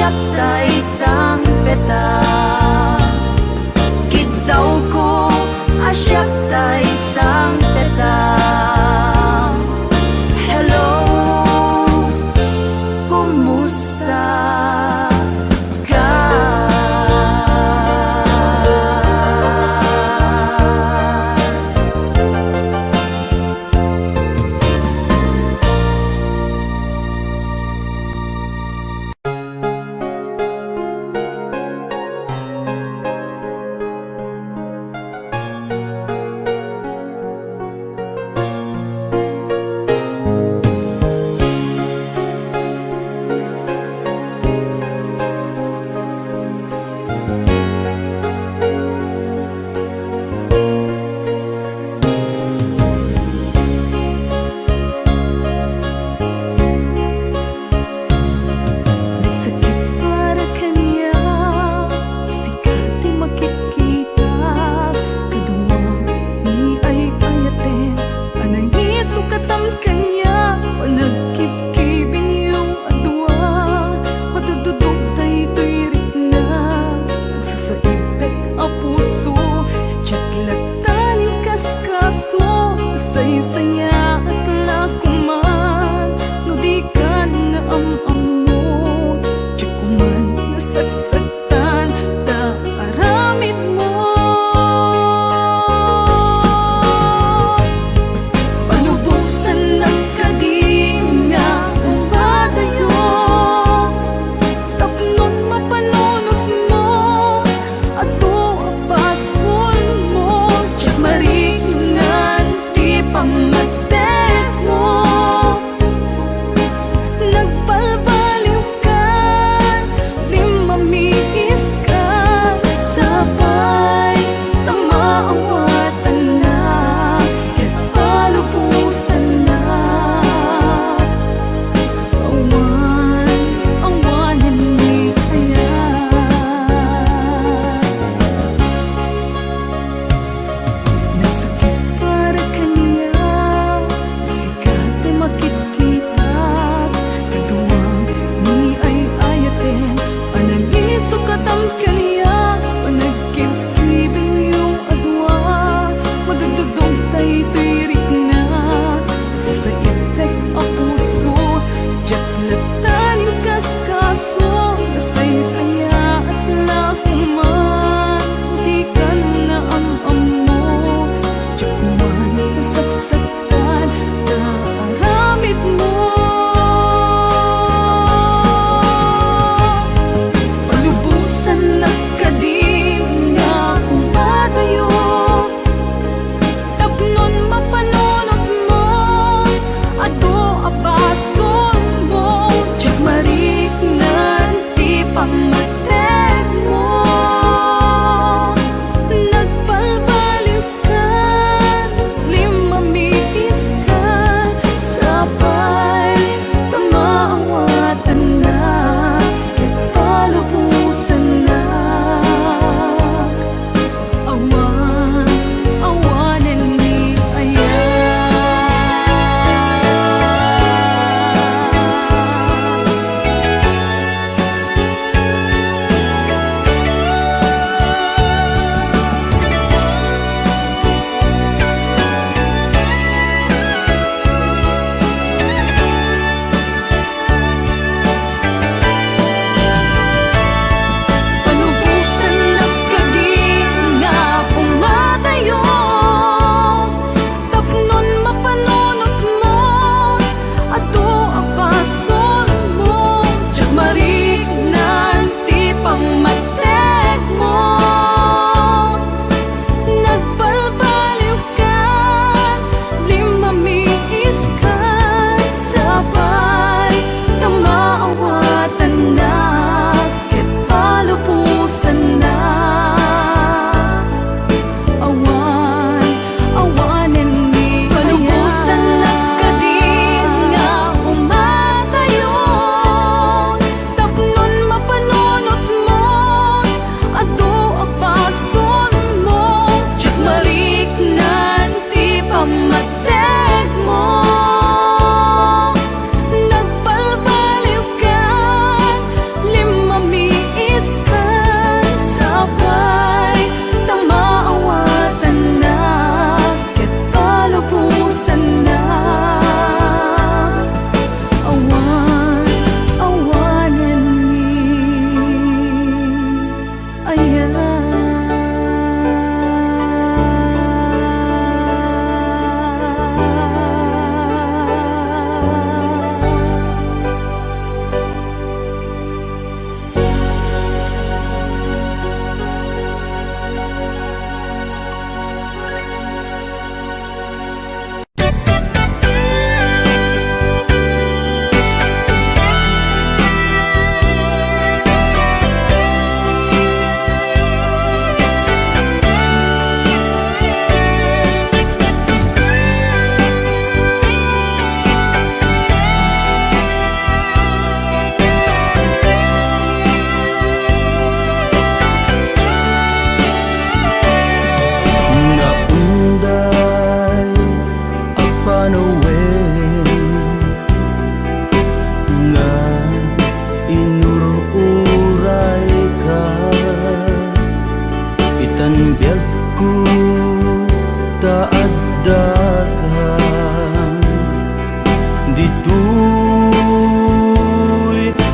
asyak ta isang peta. Kitaw ko asyak ta isang peta. Hello, kumusta ka?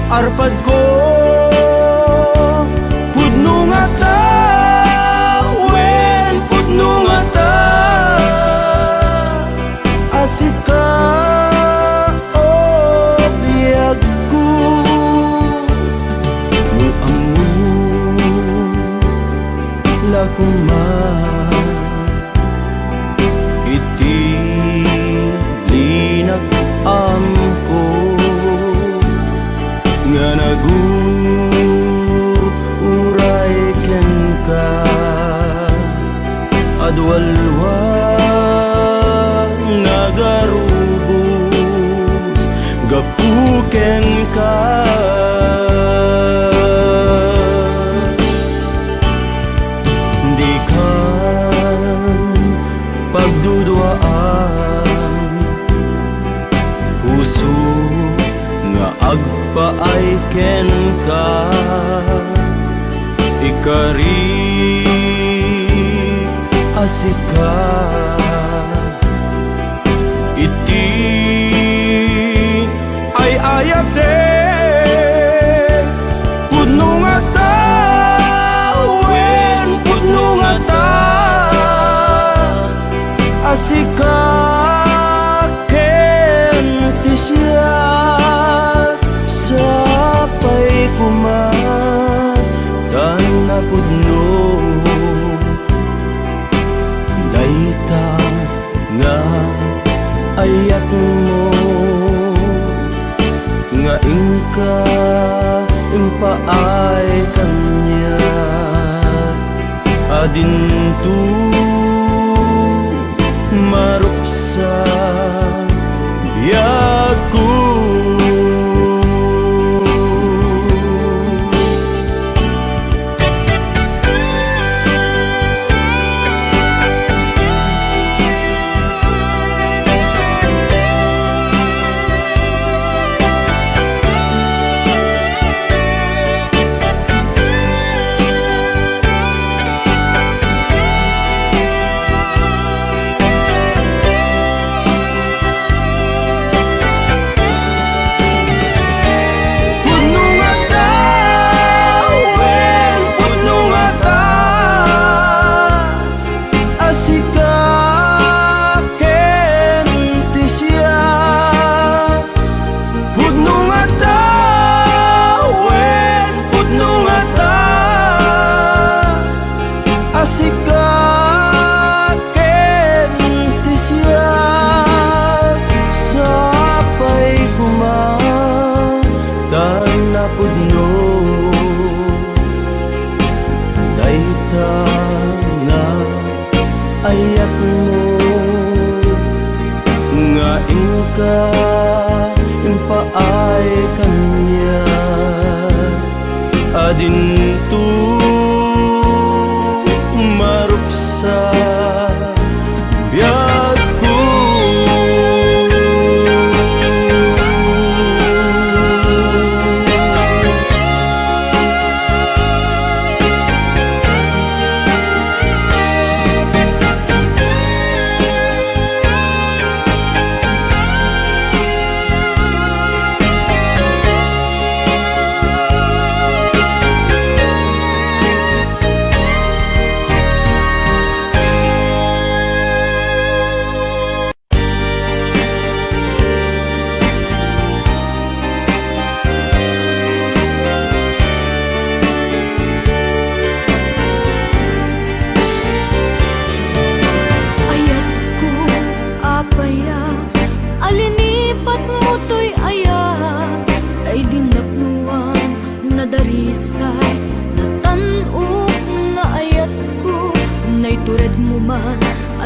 arpad ko pudno nga ta, wen pudno nga ta, asika o biyag ko mo amo lakuma iti linak amko nga naguray ken ka adwalwa nagarubos gapuken ka di kan pagduduaan puso nga agpaay ken ka ikari asika iti ay ayate pudno nga ta, wen pudno nga ta, asika ken ti siya sapay kuman tan na pudno dayta nga ayat mo nga ingka impaay kanya adintu maruksa biyag ko. Pudno dayta nga ayat mo nga ingka impaay kanya adintu maruksa biyag ko.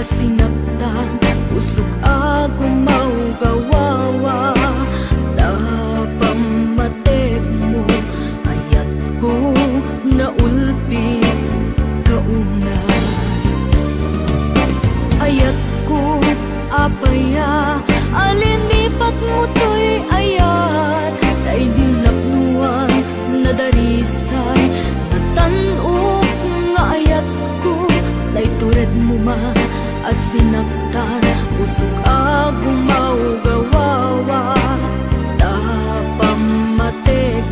Asinagtan, usok agong maugawawa napamatek mo, ayat ko na ulpi kauna. Ayat ko apaya, alinipat mo to'y ayat, tay dinapnuan na darisay, natanok nga ayat ko, tay tured mo man asinaktan, usok agong maugawawa tapamatek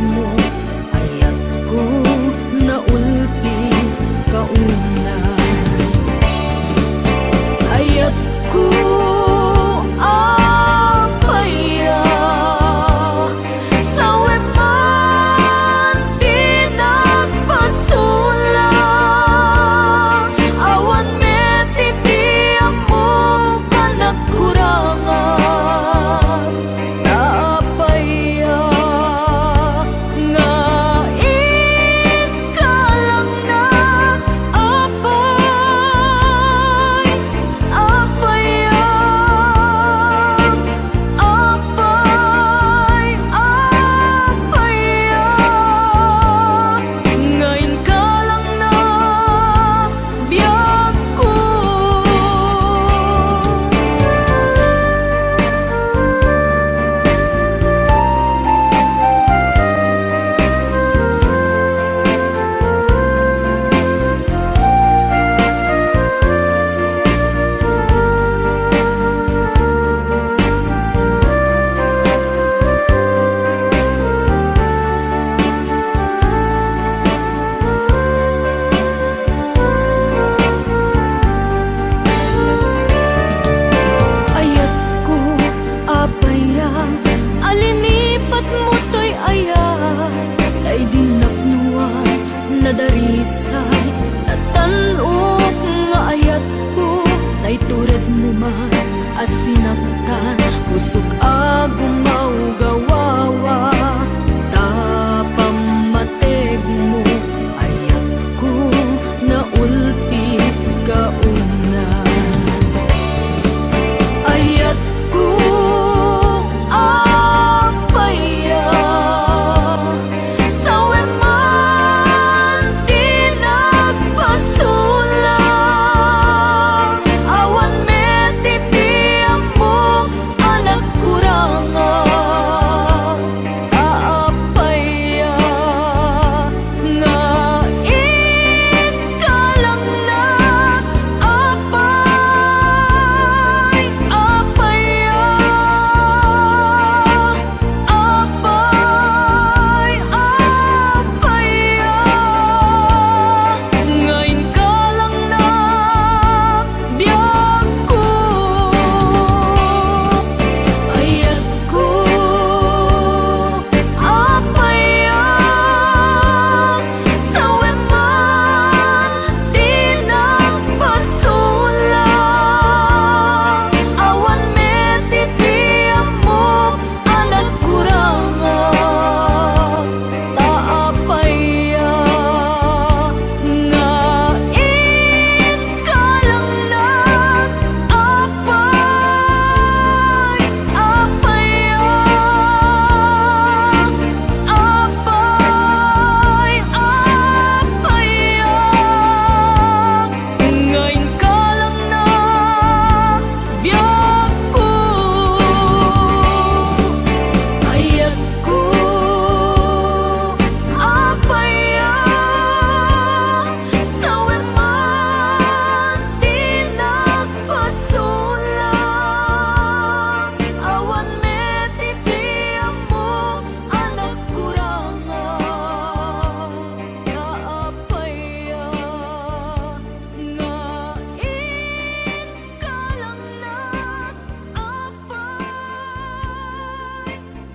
Tay dinapnuan na darisay Natanok nga ayat ko Naitured mo man asinaktan Pusok agong maugawawa Tapamatig mo ayat ko Naulpi kauna Ayat ko apaya Sawe man di nagpasula Awan metitiam mo anak kuranga Aapaya nga ikalang na apay apaya apay apaya ngayon ka lang na biyag ko ayat ko apaya sawe man di nagpasula awan metitiam mo anak kuranga taapaya nga ikalang na apay apaya apay apaya ngayon ka lang na biyag ko ayat ko apaya sawe man di nagpasula awan metitiam mo anak kuranga kaapaya nga ikalang na apay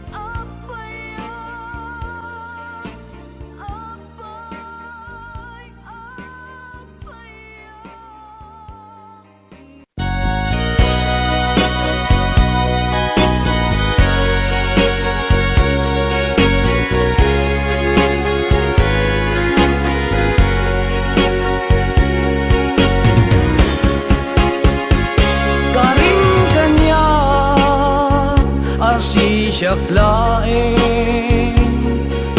apaya Karing kanya asi siyak laeng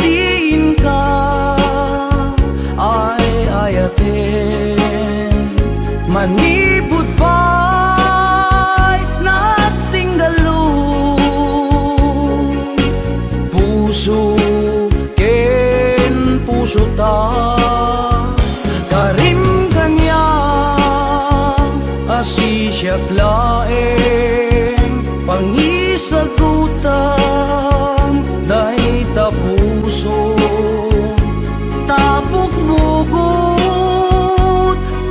diin ka ay ayaten manibut pa'y nagsinggalu puso ken puso ta karing kanya asi siyak laeng pangisagutan dahi tapuso tapok bugot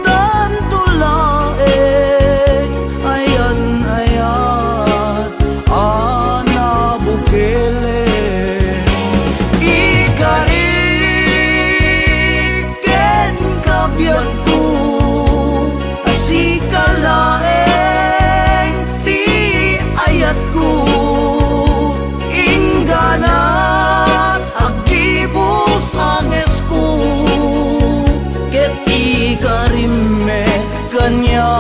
dan tulaeng ayan ayat ana bukele ikariken kabiyan ko asikalaeng ti ayat ko ingganat agibus anges ko ket ikarimme kanya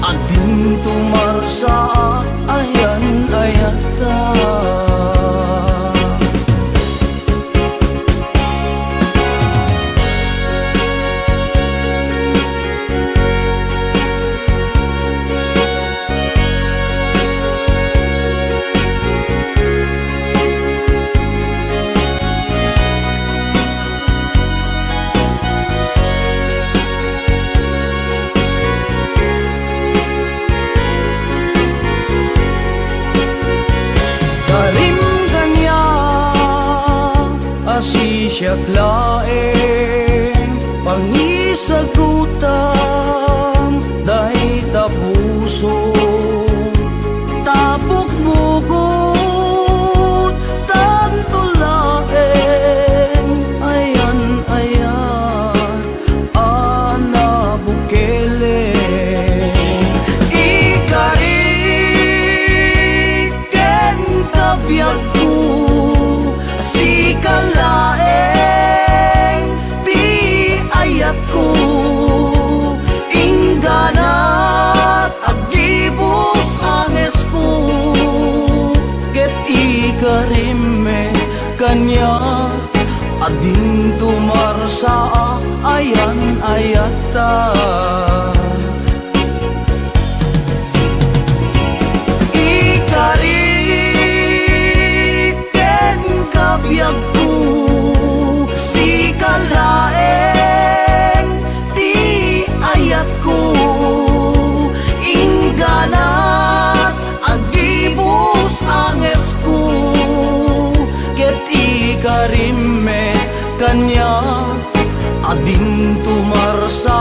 adin tumarsa ayan ayata siyak laeng pangisagutan dahi tapuso tapok bugot tan tulaeng ading tumarsa ayan ayata. Ikariken kabiyag ko si kalaeng ti ayat ko ingganat agibus anges ko ket ikarime kanya ading tumarsa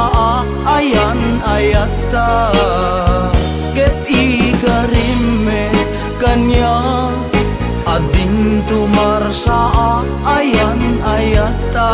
ayan ayata. Ket ikarime kanya ading tumarsa ayan ayata.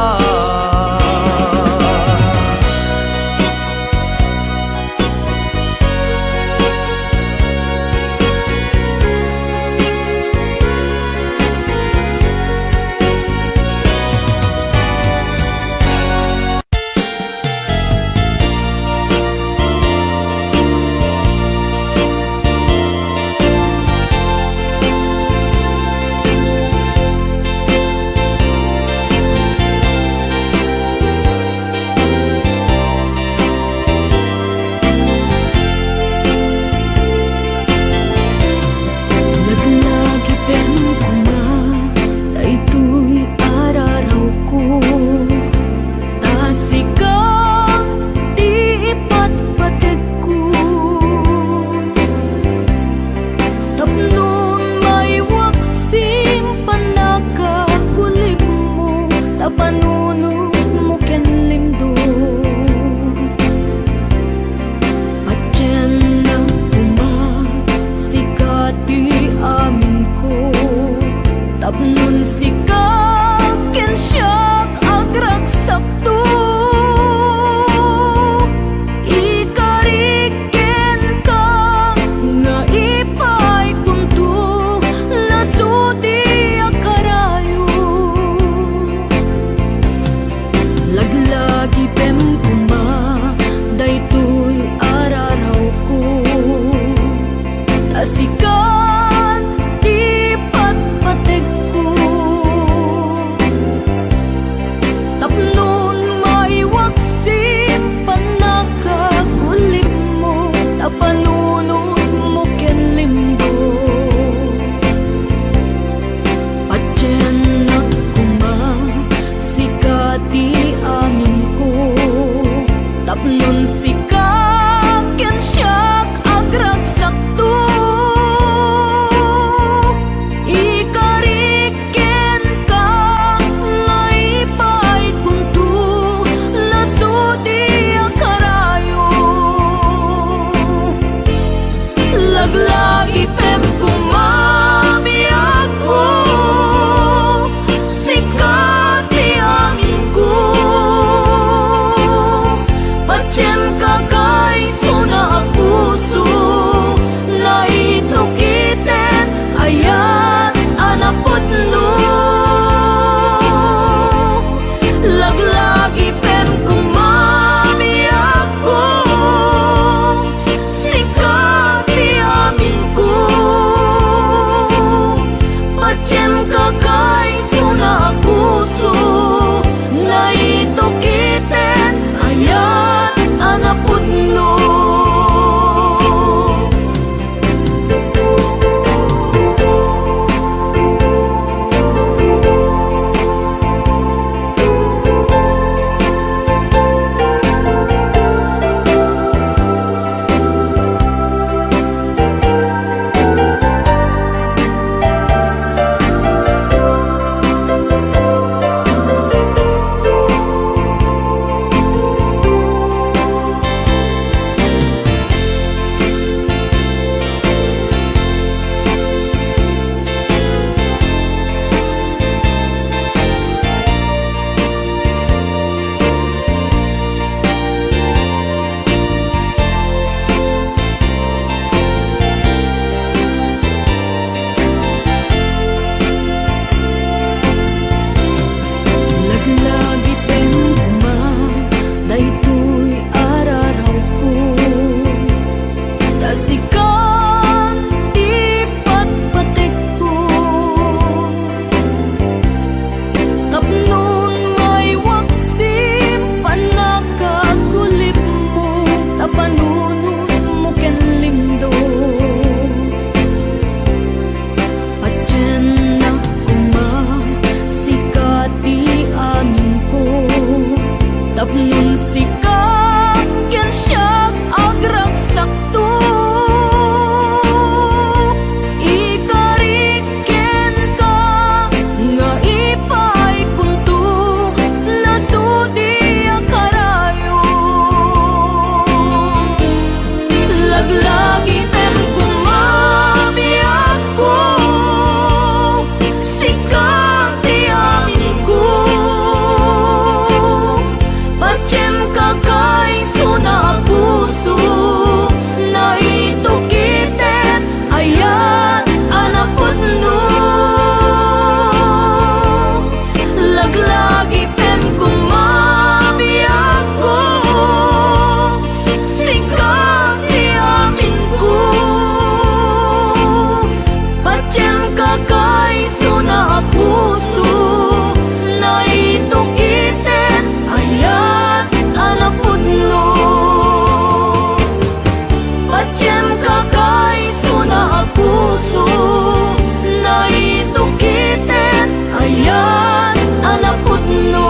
tapnon sika ken siya agragsakto ikariken ka nga ipay kunto nasudi ang karayo laglagi tem kumami ako sikap di amin ko Pacem kakay suna puso na itukitin ayat anapot no laglagi pem kumami ako sikap di amin ko Pacem kakay suna puso na itukitin ayat anapot no Pacem kakay suna puso na itukitin ayat anapot no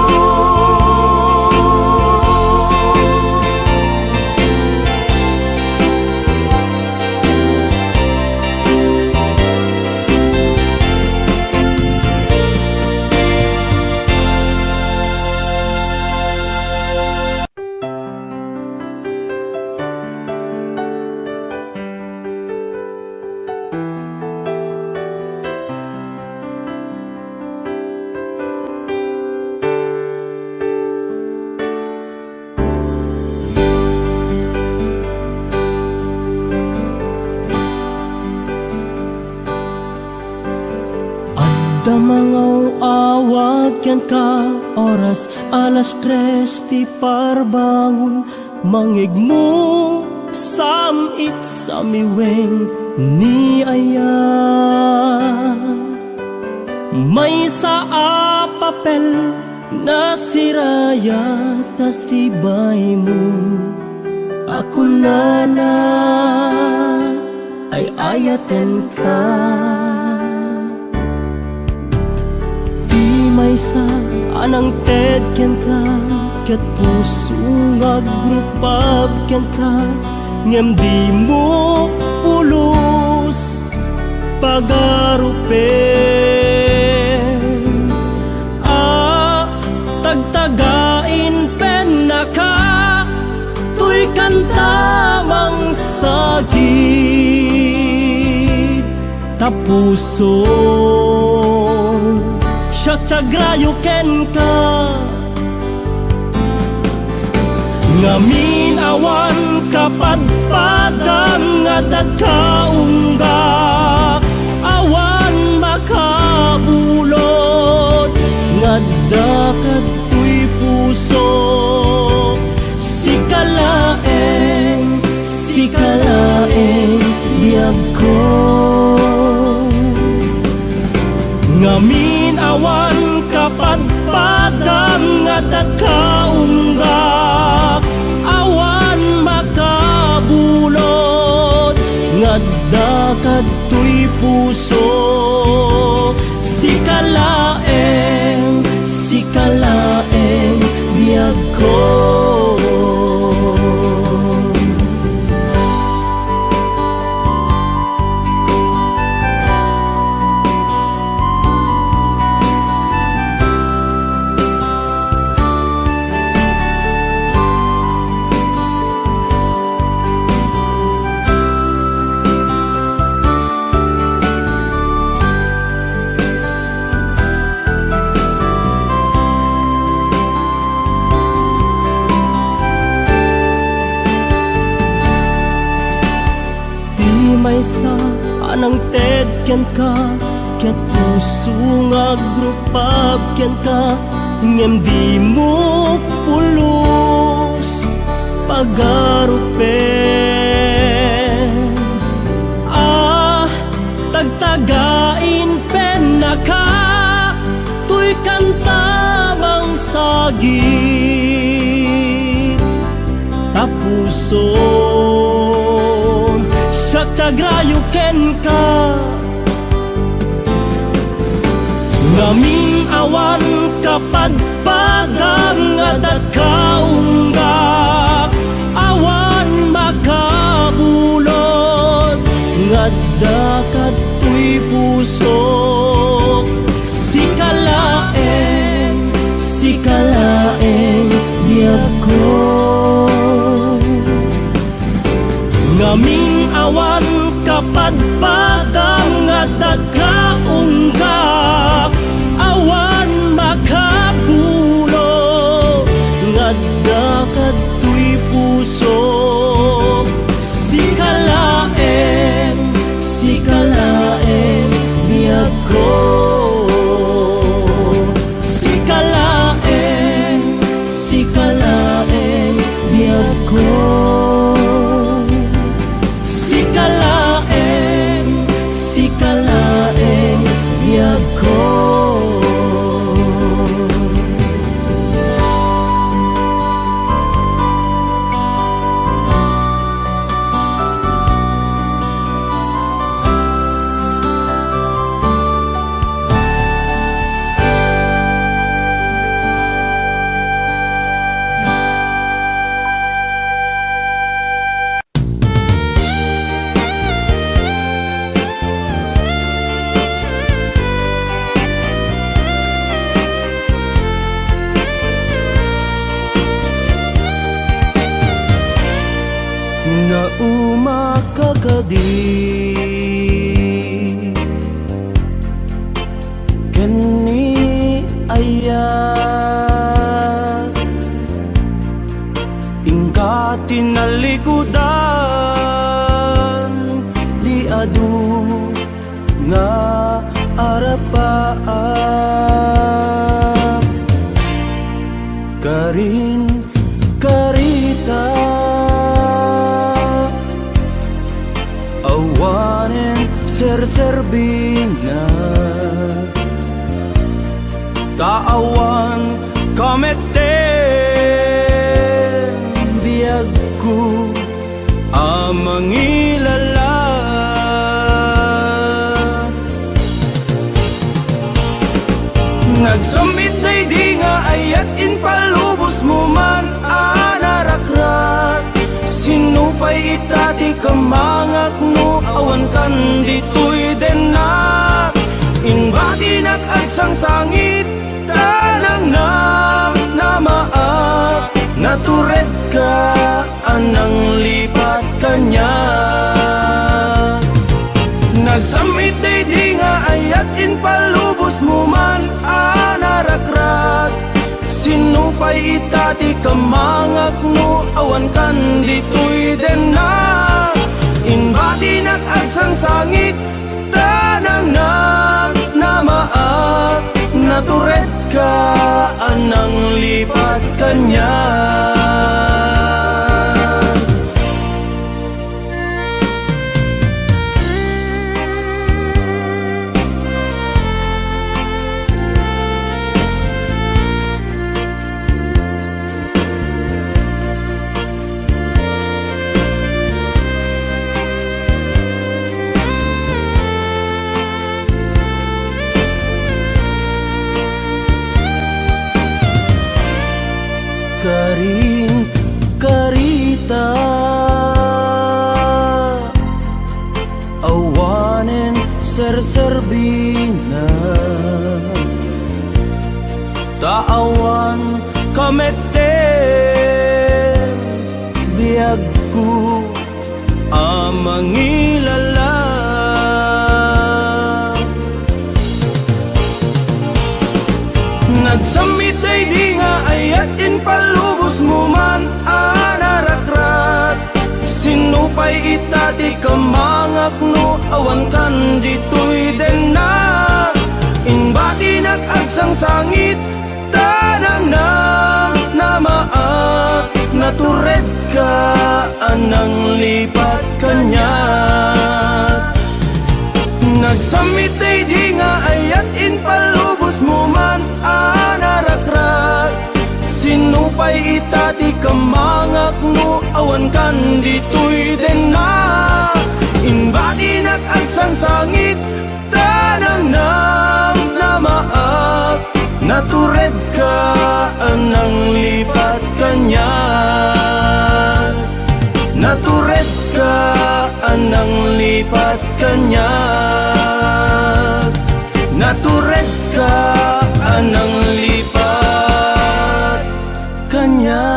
Damangaw awag yan ka oras alas 3 ti parbangon mangigmo samit sa miweng ni aya may sa papel na sirayat na sibay mo ako na ay ayaten ka may sa anang ted ken ka ket puso nga grupab ken ka ngem di mo pulos pagarupen tagtagain pen na ka tuy kantamang sagit tapuso Syagrayo ken ka ngamin awan kapadpadang nga dagkaungga awan makabulod nga dakat tuy puso sikalaeng biyag ko ngamin awan kapadpadang nga dagkaungga awan makabulod nga dakat tuy puso sikalaeng biyag ko may sa anang ted ken ka ket puso nga grupab ken ka ngem di mo pulos pagarupen tagtagain pen na ka tuy kantamang sagit tapuso Syagrayo ken ka Ngamin awan kapag padang at kaunggak, awan makabulot ngadda katoy pusok. Sikalaeng biyag ko. Ngamin awan kapag padang at kaunggak, awan makapulo ngadda katoy pusok. Sikalaeng biyag ko. Sikalaeng biyag ko. Sikalaeng biyag ko. Na umakakadi kani aya ingka tinalikudan di adu nga arapaan karin karita awanin serserbina kaawan kameten biyagku amangilala nagsambit day di nga ayat in palubos mo man anarakrat sinupay itati kamangak no awan kan ditoy denak inbati nag-agsang sangit tanang namaak natured ka anang lipat kanya nagsamit day di nga ayat in palubos mo man anarakrat sinupay itati kamangak no awan kan ditoy denak inbati nag-agsang sangit tanang namaak natured ka anang lipat kanya. Karin karita awanin serserbina taawan kameten biyagku amangilala nagsamit day di nga ayat in palubos mo man anarakrat sinupay itati kamangak no awan kan ditoy denak inbati nag-agsang sangit tanang namaak natured ka anang lipat kanya nagsamit day di nga ayat in palubos mo man anarakrat sinupay itati kamangak no awan kan ditoy denak inbati nag-agsang sangit tanang namaak Natured ka anang lipat kanya, natured ka anang lipat kanya, natured ka anang lipat kanya.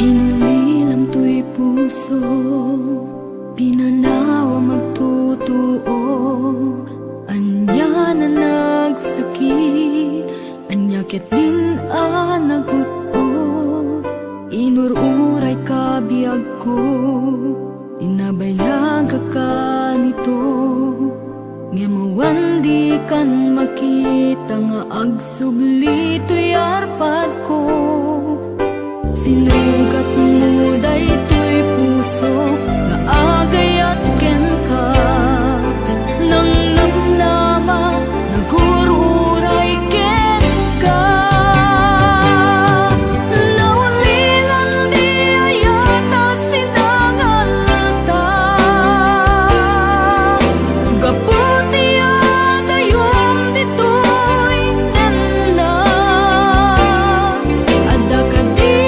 Inulilam to'y puso, pinanawa magtutuo. Anya na nagsakit, anya ketlin naguto. Inururay ka biyag ko, tinabayag ka nito. Ngamawan di kan makita nga agsubli to'y arpad ko. Sinugat mo daytoy puso nga agayat ken ka. Nang namnama nagururay ken ka. Naulilan di ayata sinangalta. Gaputi agayom ditoy tenda. Adda ka di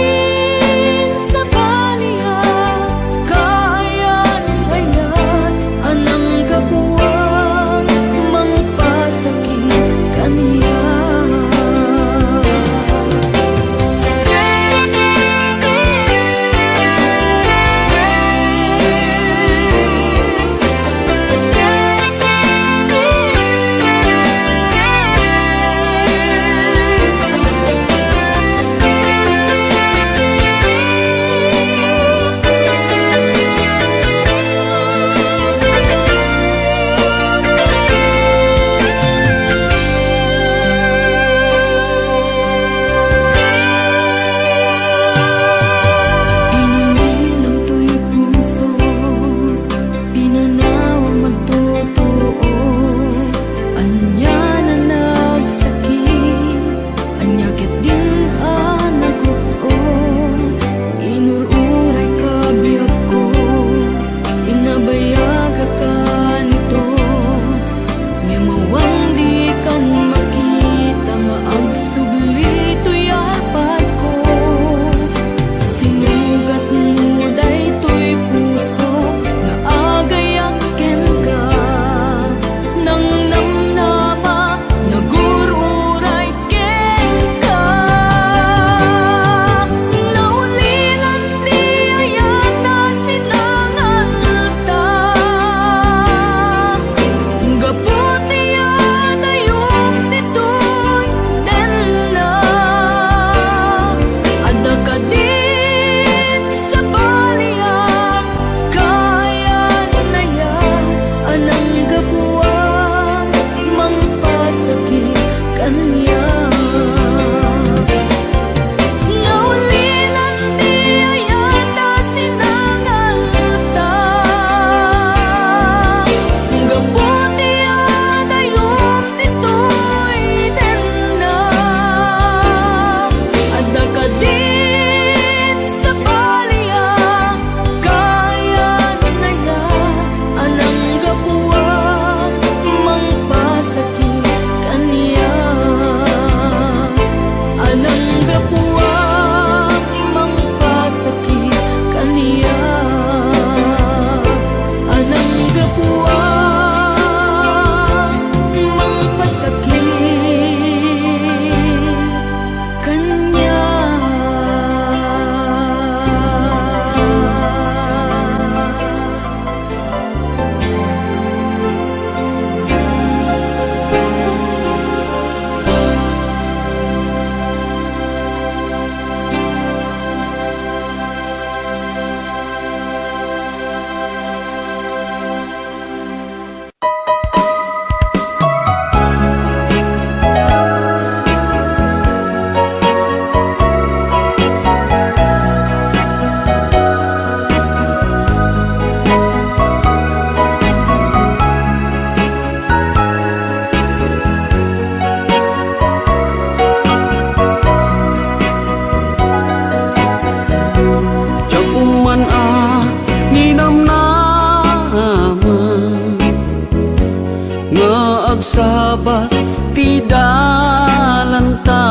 dalanta.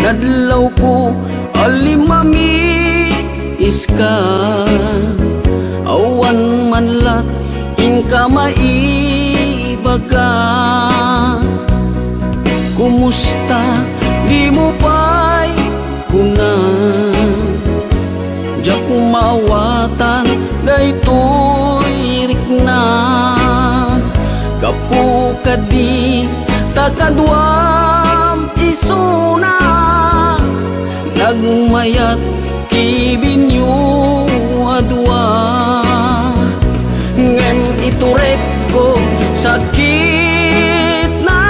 Nadlaw ko alimami iska, awan manlat inka maibaga. Kumusta di mo pa'y kuna, diya kumawatan daytoy rikna. Kapu kadi takadwam isuna, nagmayat kibinyo adwa. Ngem iturek ko sakit na,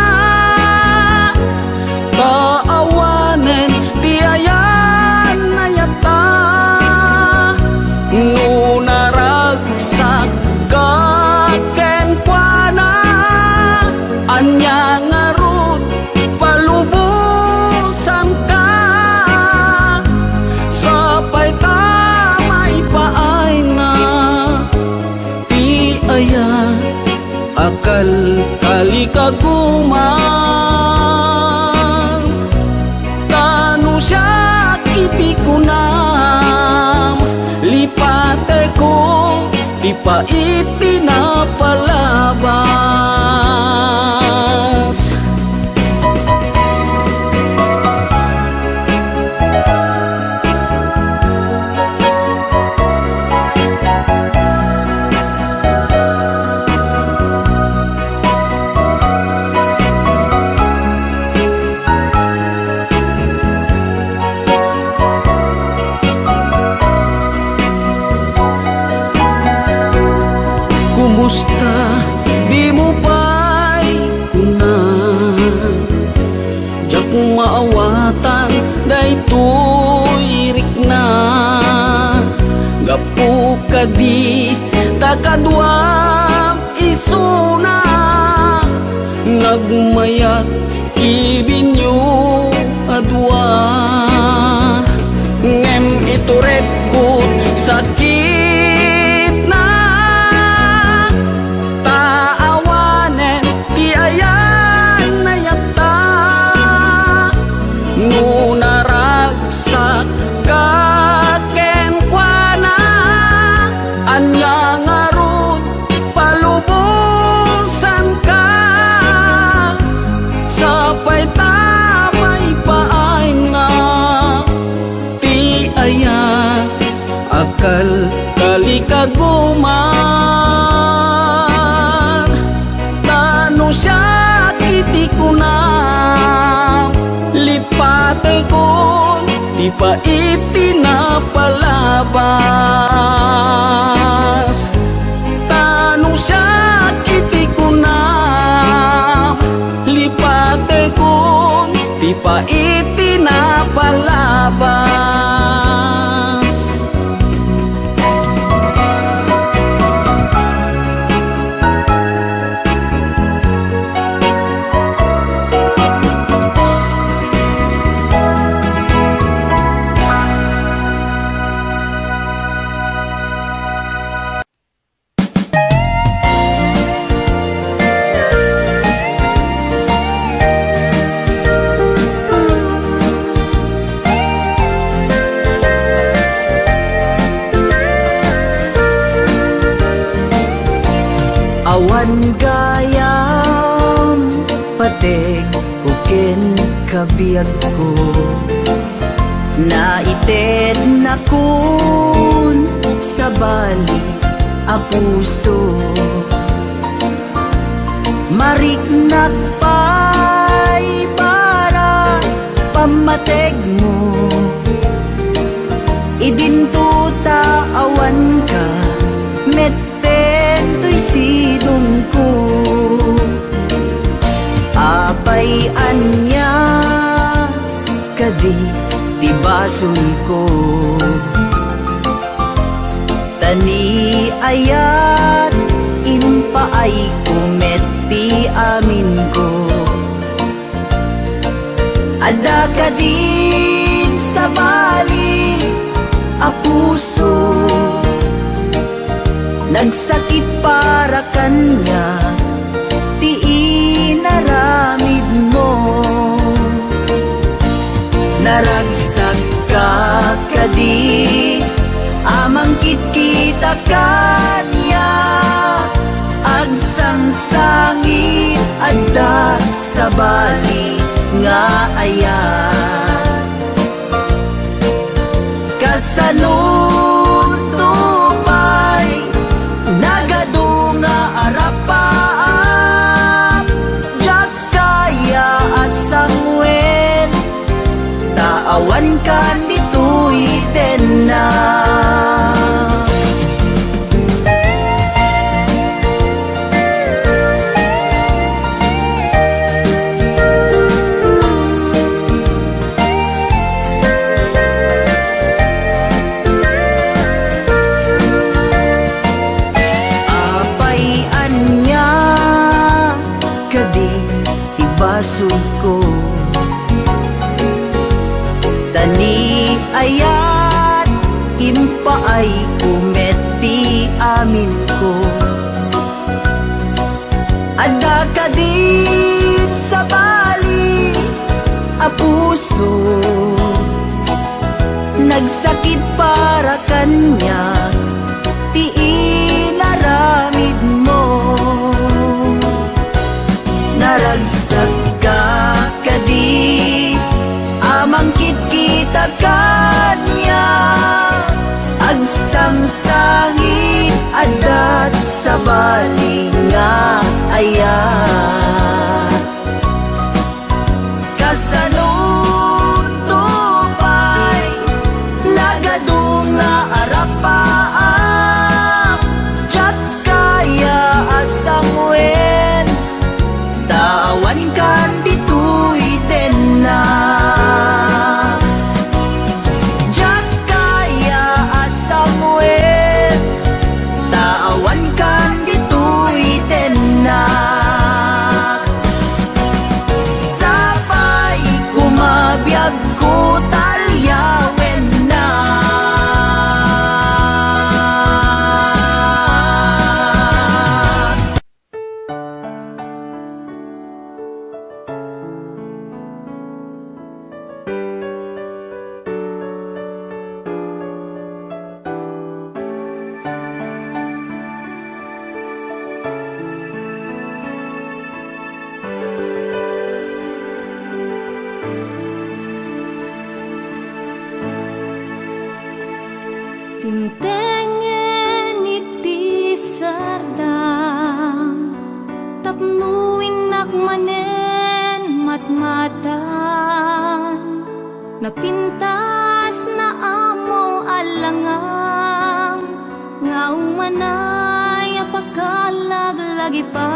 kaawanen di ayan na yata. Nunaragsak kaken kuana, anya ngarut palubusan ka. Sapay tamay paay na, ti aya akal kali kagumang. Tanu siya iti kunam, lipate ko di pa itinapalabas. Kumusta di mo pa'y kuna, diya kung maawatan daytoy rikna. Gapu kadi takadwam isuna, nagmayat kibinyo adwa. Ngem iturek ko sakit na, taawanen di ayan na yata. Nunaragsak kaken kuana, anya ngarut palubusan ka. Sapay tamay paay na, ti aya akal kali kaguman. Tanu siya iti kunam, lipate ko di pa itinapalabas. Tanu siya iti kunam, lipate ko di pa itinapalabas. Awan gayam patek uken kabiyag ko, naited na kun sa bali a puso. Mariknak pa'y para pamateg mo, idintuta awan ka metten sidong ko. Apay anya kadi tibason ko, tani ayat impaay kumeti amin ko. Ada kadin sa bali a puso, nagsakit para kanya, ti inara kadi amang kita kanya agsangsangit adda sa bali nga ayan kasanun tupay nagadunga arapaap jak kaya asangwen taawan kan dito'y na ibasog ko tani ayat impaay kumeti amin ko adda kadit sa bali a puso nagsakit para kanya ti inaramid mo naragsak ka kadi amangkit kita kanya agsangsangit adat sa bali nga ayan kasanun tupay lagadunga arapaak jak kaya asangwen tawan kan dito'y na jak kaya asangwen tawan kan dito'y na sapay kumabiyag ko talyawen na Tintengen iti sardam tapnuin nakmanen matmatan napintas na amo alangang nga umanay apakalag-lagi pa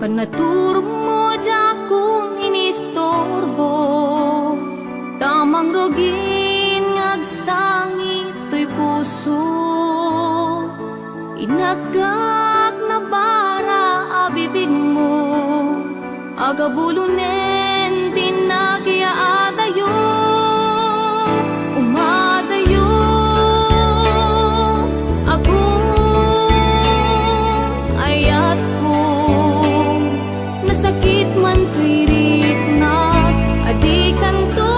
panaturog mo dya kung inistorbo tamang rogin agsangit to'y puso inagak na bara abibig mo agabulunen tinagya adayo umadayo ako ayat ko nasakit man pirit na adikan to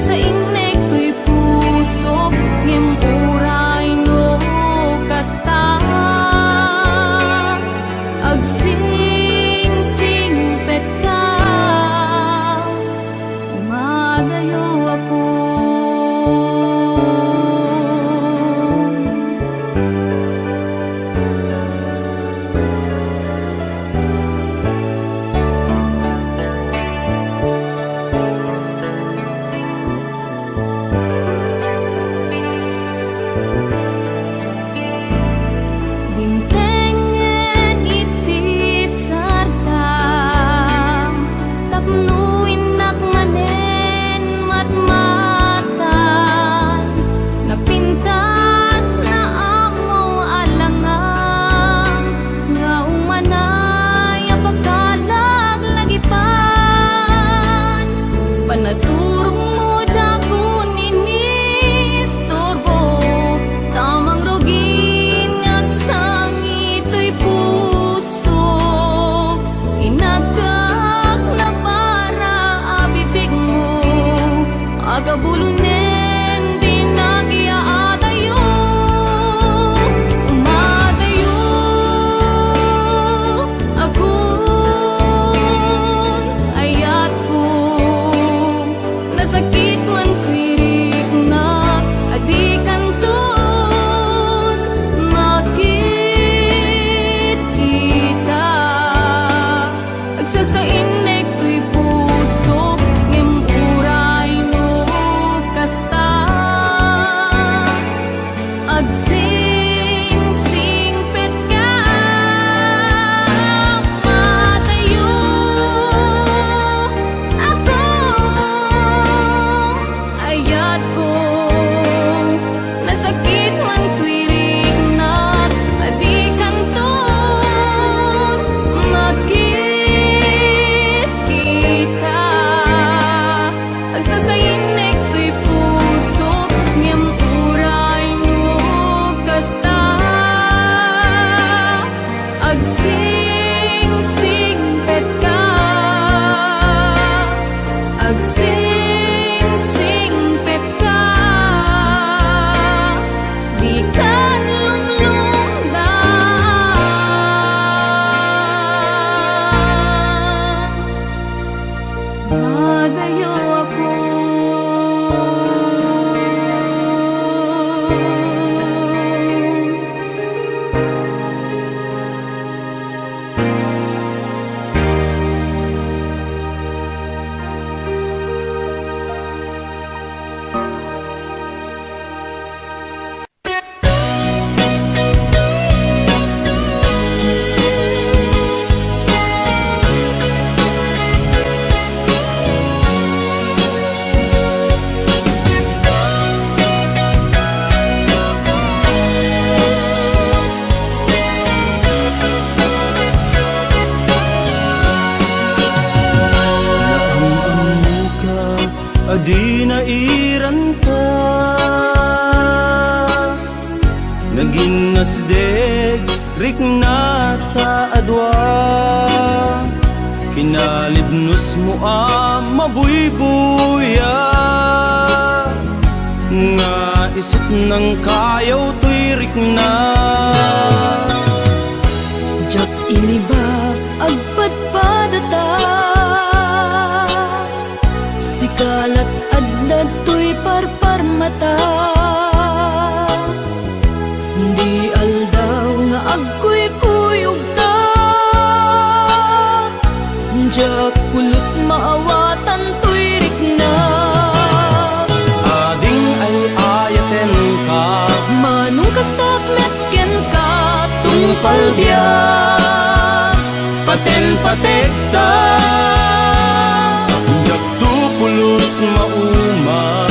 sa inek ko'y puso ngem uray no kasta Nadayo ako. Adi na iranta naging nasdeg rik na taadwa kinalibnos mo mabuybuya nga isip ng kayaw to'y rik na Jak iniba agpadpadata sikalat adnad to'y parparmata hindi aldaw nga agkuy-kuyog ta jak pulos maawatan to'y rikna ading ay ayaten ka manong kastak metken ka tungpal biyak paten patekta pulos mauma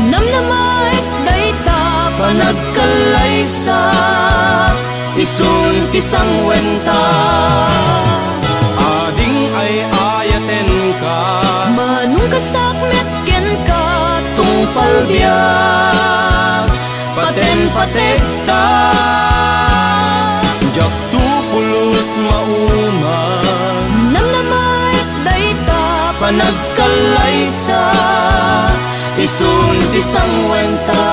namnamaik dayta panagkalaysa isun pisang wenta ading ay ayaten ka manong kastak metken ka tungpal biyak paten patekta jak tu pulos mauma namnamaik dayta panagkalaysa isun pisang wenta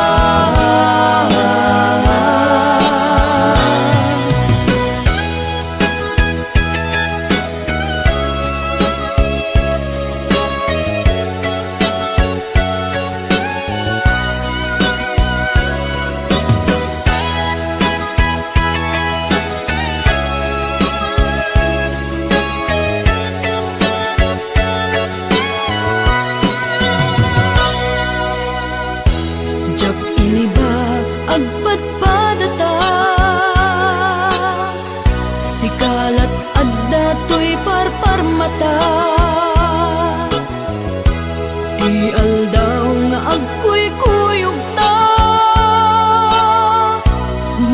jak iniba agpadpadata sikalat adda to'y parparmata di aldaw nga agkuy-kuyog ta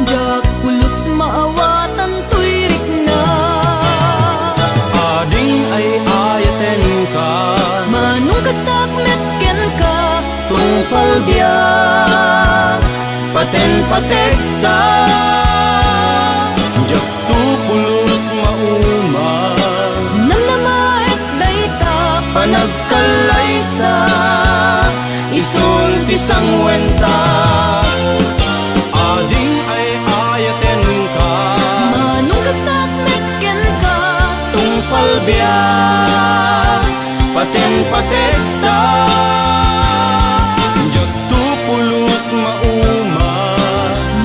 jak pulos maawatan to'y rikna ading ay ayaten ka manong kastak metken ka tungpal biyak paten patekta jak tu pulos mauma namnamaik dayta panagkalaysa isun pisang wenta ading ay ayaten ka manong kastak metken ka tungpal biyak paten patekta jak tu pulos mauma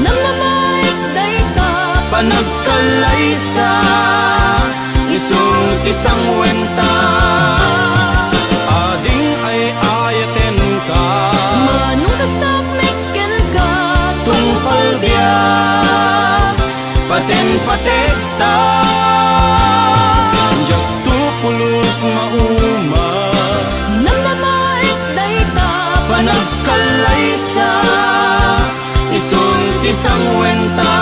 namnamaik dayta panagkalaysa isun pisang wenta ading ay ayaten ka manong kastak metken ka tungpal biyak paten patekta jak tu pulos mauma namnamaik dayta panagkalaysa isun pisang wenta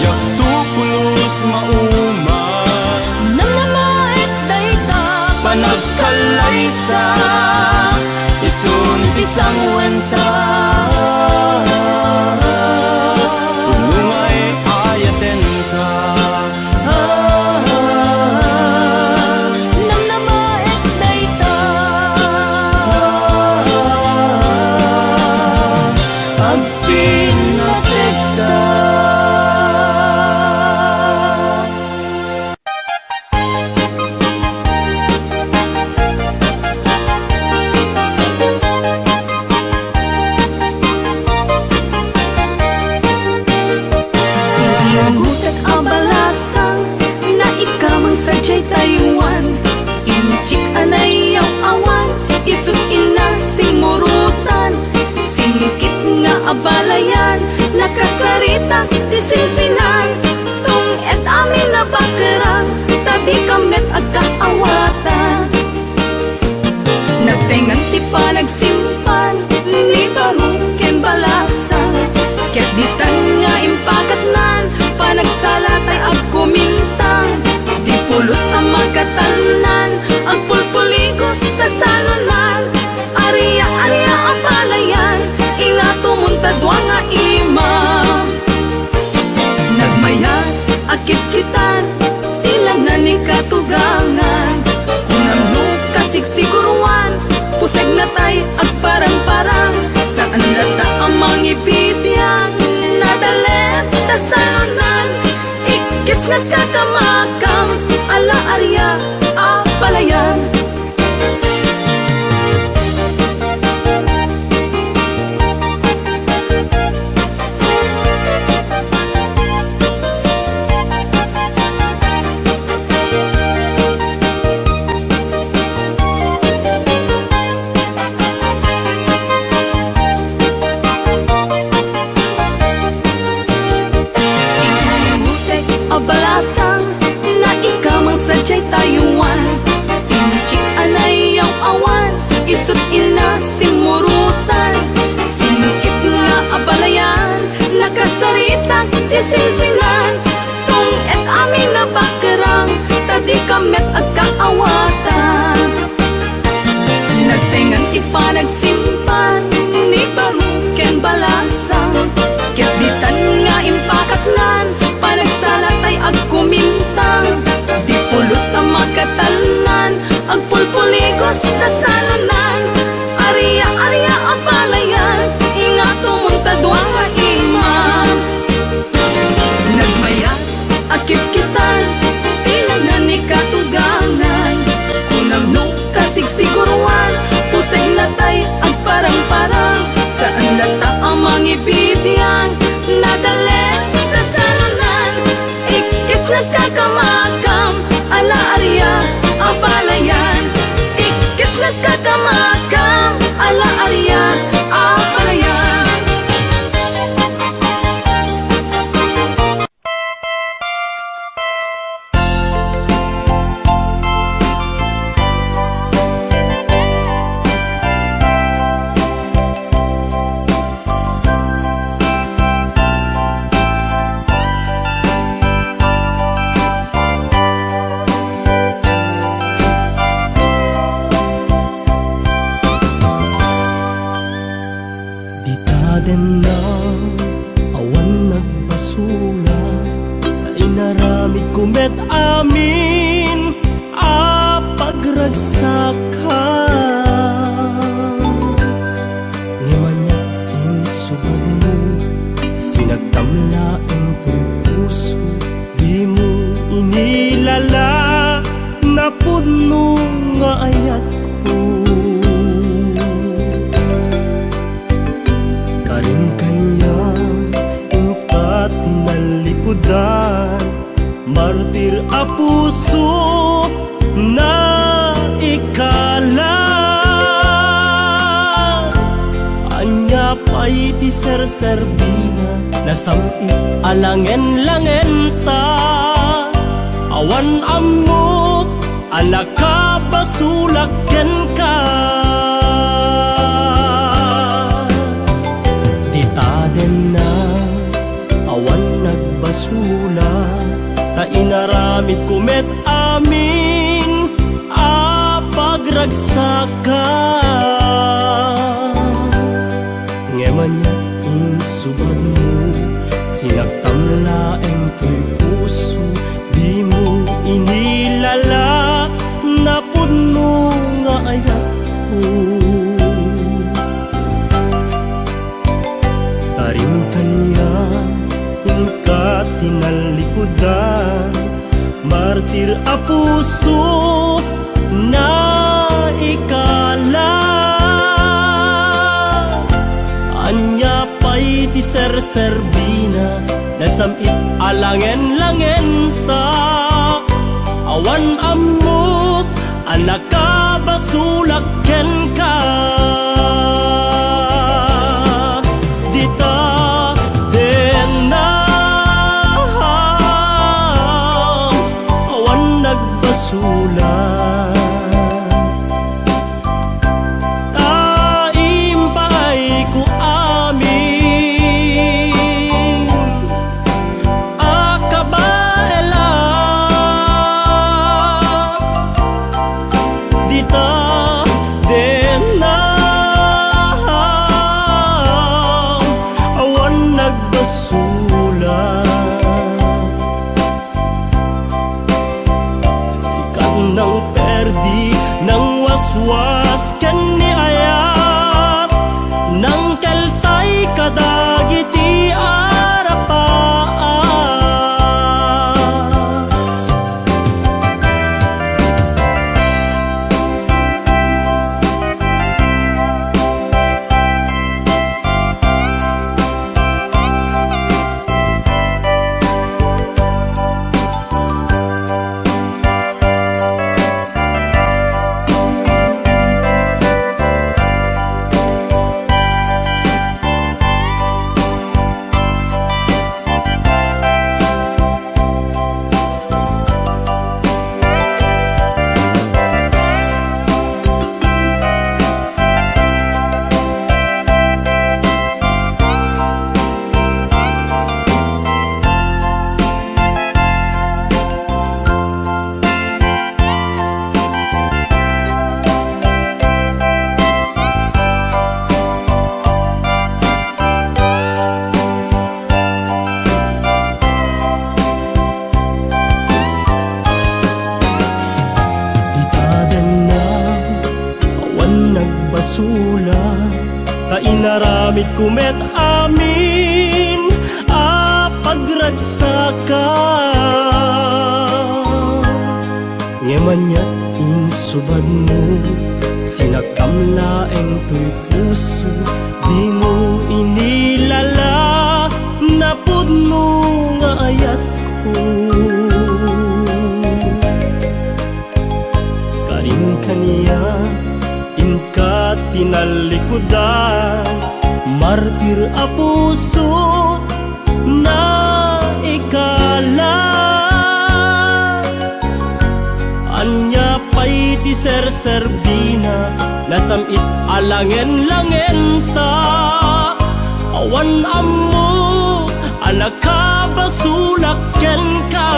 jak tu pulos mauma namnamaik dayta panagkalaysa isun pisang wenta tulungay ayaten ka namnamaik dayta agpinatekta kasarita ti sinsinan tong et amin na bakerang tadi kamet agkaawatan nagtengan ti panagsimpan ni barong ken balasan ket ditan nga impakatnan panagsalatay agkumintang di pulos sa magkatanan ang pulpuligos kasalunan Aria apalayan ingato muntadwa nga imam nagmayat akit kitan tilangan ni katugangan kunang no kasigsiguruan puseg na tay agparang-parang saan lata ang mangibibiyang nadalet kasalunan ikis nga kakamakam ala Aria apalayan abalasang na ikamang sadyay tayuan Inchik anay ang awan isut ina simurutan Sinikit nga abalayan nakasaritang isinsingan tong et amin na bakerang tadi kamet agkaawatan nagtengan ipanagsimpan ni barong ken balasang ket ditan nga impakatnan panagsalatay agkumintang di pulos sa magkatalunan agpulpuligos kasalunan Aria apalayan ingato muntadwa nga imam nagmayas akit kitan tilanan ni katugangan kunang no kasigsiguruan puseg na tay agparang-parang saan lata ang mangibibiyang nadalet kasalunan ikis nagkakamakam ala Aria apalayan ikis nagkakamakam ala Aria apalayan Ditaden na awan nagbasula na inaramid kumet amin a pagragsakan ngimanya insubad mo sinagtamlaeng puso di mo inilala na pudno nga ayat ko karing kanya ingkat tinalikudan martir a puso na ikala anya pa'y ti serserbina na samit alangen-langen ta awan amok alaka basulak ken ka ditaden na awan nagbasula ta inaramid kumet amin a pagragsakan ngemanya insubad mo sinagtamlaeng to'y puso di mo inilala na pudno nga ayat ko karing kanya ingkat tinalikudan martir a puso na ikala anya pa'y ti serserbina na samit alangen-langen ta awan amok alaka basulak ken ka dita den na kita denang awan nagbasula. Sikat ng perdi ng waswas ken ni ayat ng keltay kadagiti arapaan. Nagbasula ta inaramid kumet amin a pagragsaka ngemanyat insubad mo sinakamlaeng to'y puso di mo inilala napud mo nga ayat ko karing kaniya inka tinalikudan martir a puso na ikala anya pay ti serserbina nasamit alangen-langen ta awan ammo anak ka basulak ken ka